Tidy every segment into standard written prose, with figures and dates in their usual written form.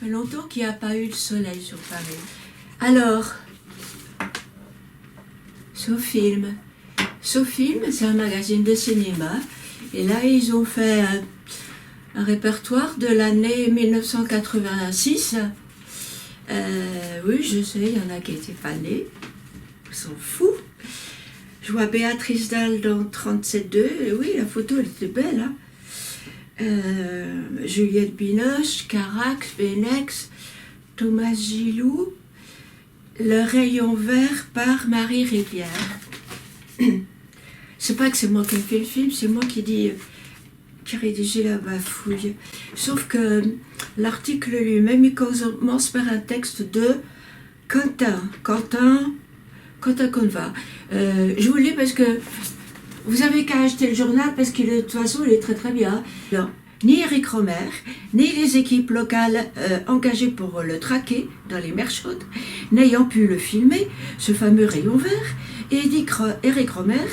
Ça fait longtemps qu'il n'y a pas eu de soleil sur Paris. Alors, SoFilm. SoFilm, c'est un magazine de cinéma. Et là, ils ont fait un répertoire de l'année 1986. Oui, je sais, il y en a qui n'étaient pas nés. Ils s'en foutent. Je vois Béatrice Dalle dans 37.2. Et oui, la photo, elle était belle. Hein. Juliette Binoche, Carax, Benex, Thomas Gilou, Le Rayon Vert par Marie Rivière. C'est pas que c'est moi qui ai fait le film, c'est moi qui rédigeait la bafouille. Sauf que l'article lui-même, il commence par un texte de Quentin Conva. Je vous le lis parce que vous avez qu'à acheter le journal parce que de toute façon, il est très très bien. Alors, ni Eric Romer, ni les équipes locales engagées pour le traquer dans les mers chaudes, n'ayant pu le filmer, ce fameux rayon vert, Eric Romer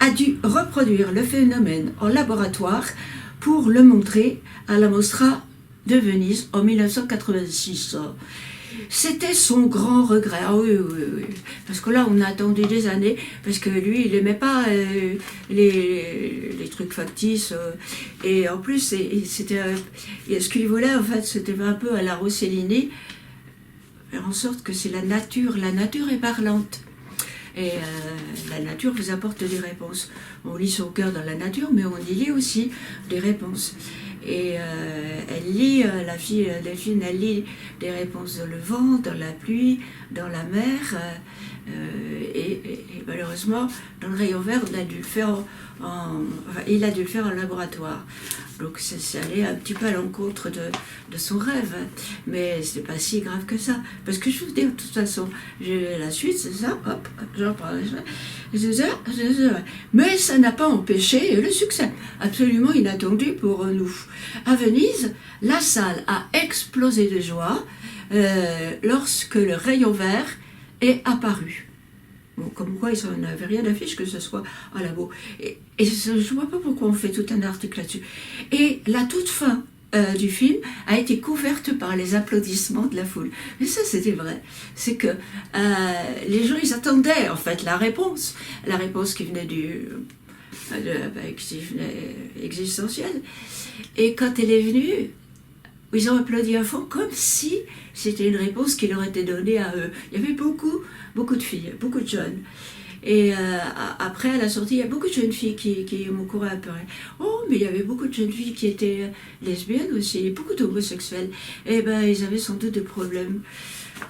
a dû reproduire le phénomène en laboratoire pour le montrer à la Mostra de Venise en 1986. C'était son grand regret. Ah oui. Parce que là, on a attendu des années, parce que lui, il n'aimait pas les trucs factices. Et en plus, c'était ce qu'il voulait, en fait, c'était un peu à la Rossellini, faire en sorte que c'est la nature. La nature est parlante. Et la nature vous apporte des réponses. On lit son cœur dans la nature, mais on y lit aussi des réponses. Et elle lit, la fille Delphine, elle lit des réponses dans le vent, dans la pluie, dans la mer. Et malheureusement, dans le rayon vert, il a dû le faire en laboratoire. Donc c'est allé un petit peu à l'encontre de son rêve. Mais c'est pas si grave que ça. Parce que je vous dis, de toute façon, la suite, c'est ça, hop, j'en parle. Mais ça n'a pas empêché le succès, absolument inattendu pour nous. À Venise, la salle a explosé de joie lorsque le rayon vert est apparu. Bon, comme quoi, ils n'avaient rien d'affiche que ce soit à la beau. Et je ne vois pas pourquoi on fait tout un article là-dessus. Et la toute fin du film a été couverte par les applaudissements de la foule. Mais ça, c'était vrai. C'est que les gens, ils attendaient, en fait, la réponse qui venait qui venait existentielle. Et quand elle est venue, ils ont applaudi à fond, comme si c'était une réponse qui leur était donnée à eux. Il y avait beaucoup de filles, beaucoup de jeunes. Et après, à la sortie, il y a beaucoup de jeunes filles qui m'ont couru à pleurer. Oh, mais il y avait beaucoup de jeunes filles qui étaient lesbiennes aussi, beaucoup d'homosexuels. Et ben, ils avaient sans doute des problèmes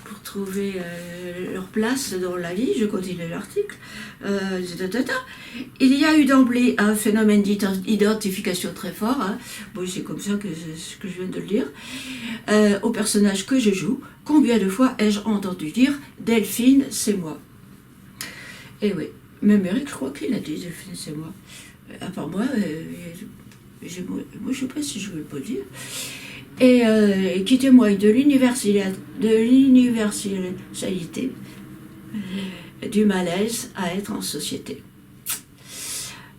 pour trouver leur place dans la vie. Je continue l'article. Il y a eu d'emblée un phénomène d'identification très fort. Hein. Bon, c'est comme ça que je viens de le dire. Au personnage que je joue, combien de fois ai-je entendu dire « Delphine, c'est moi ». Et oui, même Eric, je crois qu'il a dit « Delphine, c'est moi ». À part moi, je ne sais pas si je veux pas le dire. Et qui témoigne de l'universalité du malaise à être en société.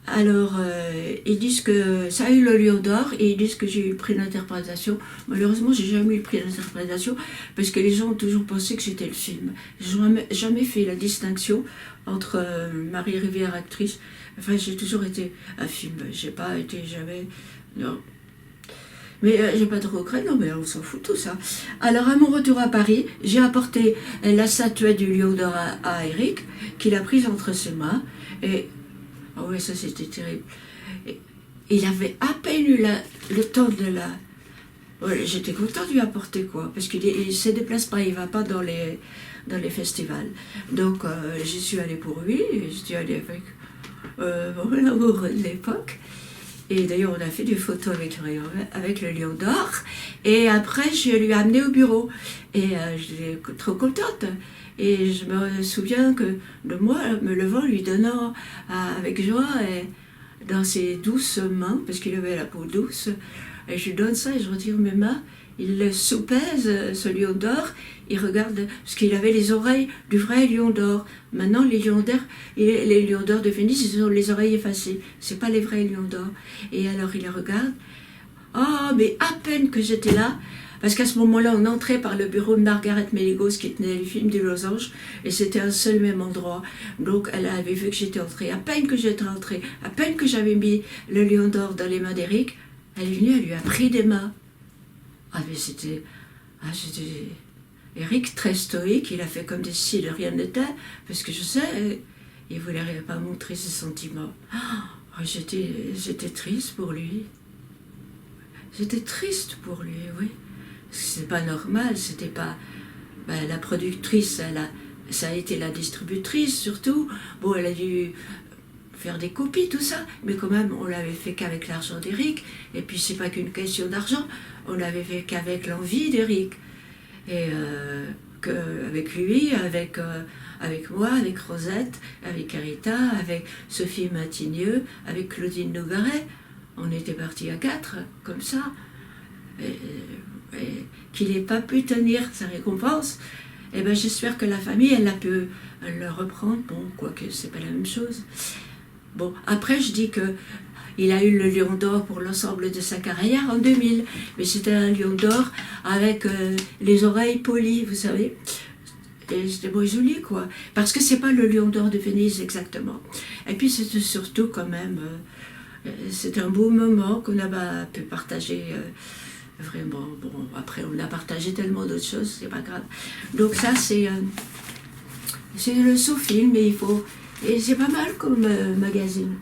Alors, ils disent que ça a eu le Lion d'Or et ils disent que j'ai eu le prix d'interprétation. Malheureusement, j'ai jamais eu le prix d'interprétation parce que les gens ont toujours pensé que j'étais le film. J'ai jamais fait la distinction entre Marie Rivière, actrice. Enfin, j'ai toujours été un film. J'ai pas été jamais... Non. Mais j'ai pas de regrets, non, mais on s'en fout tout ça. Alors, à mon retour à Paris, j'ai apporté la statuette du Lion d'Or à Eric, qu'il a prise entre ses mains. Et, oh oui, ça c'était terrible. Et, il avait à peine eu le temps de la... Ouais, j'étais contente de lui apporter, quoi, parce qu'il ne se déplace pas, il ne va pas dans les festivals. Donc, j'y suis allée pour lui, et j'y suis allée avec mon amoureux de l'époque. Et d'ailleurs, on a fait des photos avec le Lion d'Or. Et après, je lui ai amené au bureau. Et j'étais trop contente. Et je me souviens de moi me levant, lui donnant avec joie et dans ses douces mains, parce qu'il avait la peau douce. Et je lui donne ça et je retire mes mains. Il le soupèse, ce Lion d'Or. Il regarde, parce qu'il avait les oreilles du vrai Lion d'Or. Maintenant, les Lions d'Or de Venise, ils ont les oreilles effacées. C'est pas les vrais Lions d'Or. Et alors, il les regarde. Oh, mais à peine que j'étais là, Parce qu'à ce moment-là, on entrait par le bureau de Margaret Méligos qui tenait les films du Losange, et c'était un seul même endroit. Donc elle avait vu que j'étais entrée. À peine que j'étais entrée, à peine que j'avais mis le lion d'or dans les mains d'Éric, elle est venue, elle lui a pris des mains. Ah mais c'était... Éric, très stoïque, il a fait comme si de rien n'était, parce que je sais, il ne voulait pas montrer ses sentiments. Oh, j'étais triste pour lui. J'étais triste pour lui, oui. C'est pas normal, c'était pas... Ben, la productrice, ça a été la distributrice surtout. Bon, elle a dû faire des copies, tout ça, mais quand même, on l'avait fait qu'avec l'argent d'Éric. Et puis, c'est pas qu'une question d'argent, on l'avait fait qu'avec l'envie d'Éric. Et avec lui, avec moi, avec Rosette, avec Carita, avec Sophie Matigneux, avec Claudine Nougaret. On était partis à 4, comme ça. Et qu'il n'ait pas pu tenir sa récompense, et ben j'espère que la famille, elle a pu le reprendre. Bon, quoique c'est pas la même chose. Bon, après je dis que il a eu le lion d'or pour l'ensemble de sa carrière en 2000, mais c'était un lion d'or avec les oreilles polies, vous savez. Et c'était beau et joli, quoi. Parce que c'est pas le lion d'or de Venise exactement. Et puis c'était surtout quand même, c'était un beau moment qu'on a pu partager. Vraiment, bon, après on a partagé tellement d'autres choses, c'est pas grave. Donc ça c'est le sous-film, et c'est pas mal comme magazine.